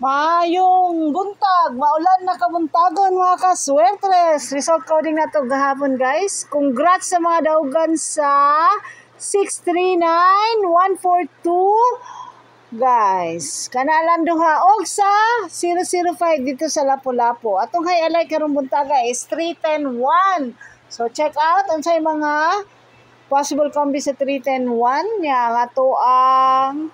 Maayong buntag, maulan na kabuntagon mga kaswertres. Result coding na to gahapon guys. Congrats sa mga daugan sa 639142 guys. Kanalan duha og sa 005 dito sa Lapu-Lapu. Atong highlight karong buntaga is 310-1. So check out unsay mga possible combi sa 310-1 nya nga to ang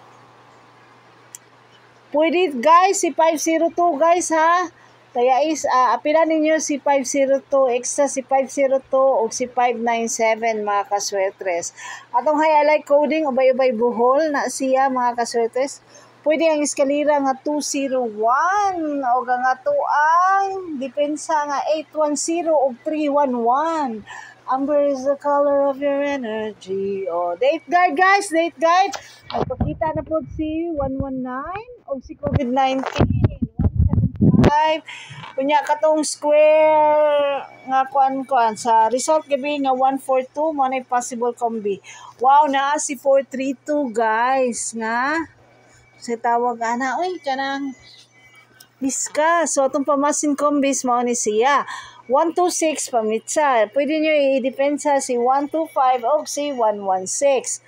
pwede guys, si 502 guys ha. Kaya is, apila ninyo si 502, extra si 502 o si 597 mga kaswetres. Atong highlight coding, ubay-ubay buhol na siya mga kaswetres. Pwede ang eskalira nga 201 o nga to ang depensa nga 810 o 311. Amber is the color of your energy. Oh, date guide guys, date guide. Nagpakita na po si 119 o si COVID-19. 175. Kunya katong square nga kuan sa result gabi nga 142 mo na possible combi. Wow, na si 432 guys nga. Sa tawag ana, oy kanang biska. So atong pamasin combis mao ni siya. 126 pamitsa. Pwede nyo i-depensa si 125 o si 116.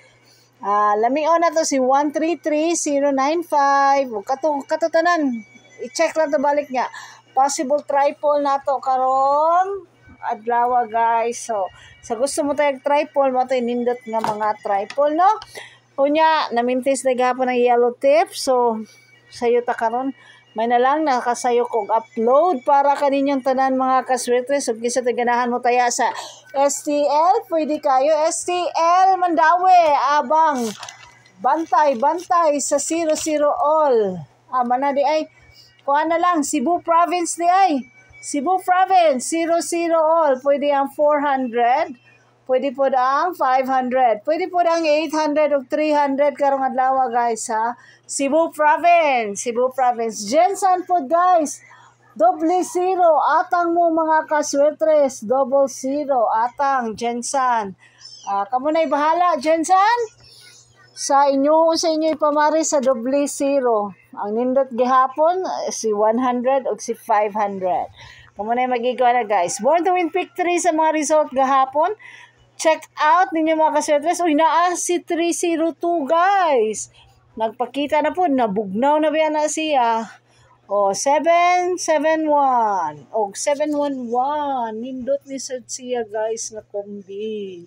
Lamion na to si 133-095. Katutanan. I-check lang to balik nga. Possible triple na to karon adlaw guys. So, sa gusto mo tayong triple, mo tayo nindot nga mga triple, no? Kunya, namintis na gapon ng yellow tip. So, sayo ta karon may na lang nakasayo kong upload para kaninyong tanan mga kaswetres. So, kisa taganahan mo taya sa STL, pwede kayo. STL Mandawi, abang, bantay sa 00 all. Manadi ay, kuha na lang, Cebu Province di ay. Cebu Province, 00 all. Pwede ang 400. Pwede po ang 500. Pwede po ang 800 o 300 karong adlaw guys ha. Cebu Province. Jensen po guys. 00 atang mo mga kaswetres. 00 atang Jensen. Kamo na'y bahala Jensen. Sa inyo ipamari sa 00. Ang nindot gihapon si 100 o si 500. Kamo na'y magigawa na guys. Born to win pick 3 sa mga result gahapon. Check out ninyo mga kaswetres. Uy, naa si 302 guys. Nagpakita na po. Nabugnaw na ba na siya. O, 771. O, 711. Nindot ni siya guys na kombi.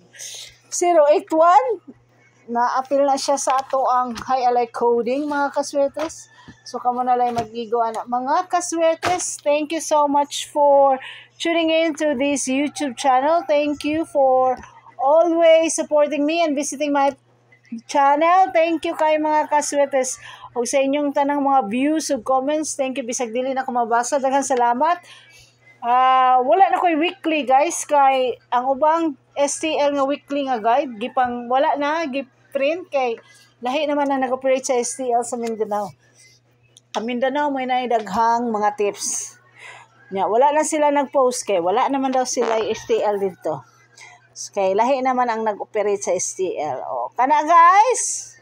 081. Na-appeal na siya sa ato ang highlight coding mga kaswetres. So, kamo na lang mag-igawa na. Mga kaswetres, thank you so much for tuning in to this YouTube channel. Thank you for always supporting me and visiting my channel. Thank you kay mga kaswetes o sa inyong tanang mga views ug comments. Thank you bisag dili na ko mabasa. Daghang salamat. Wala na ko'y weekly guys kay ang ubang STL nga weekly nga guide gipang wala na giprint kay lahi naman ang nag-operate sa STL sa Mindanao. Ang Mindanao may naidaghang mga tips. Wala na sila nag-post kay wala naman daw sila STL dito. Kay lahi naman ang nag-operate sa STL. O, kana guys,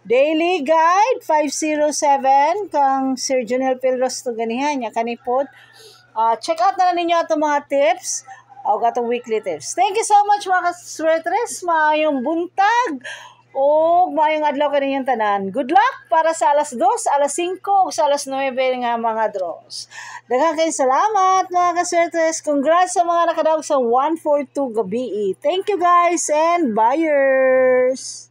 daily guide 507 kang Sir Junel Pilros to ganihan niya kanipod. Check out na ninyo itong mga tips o gatong weekly tips. Thank you so much mga kaswetres. Maayong buntag o maayong adlaw kaninyong tanan. Good luck para sa alas 2, alas 5 o sa alas 9 nga mga draws. Daghang kayong salamat mga kaswetres. Congrats sa mga nakadaog sa 142 gabi. Thank you guys and buyers!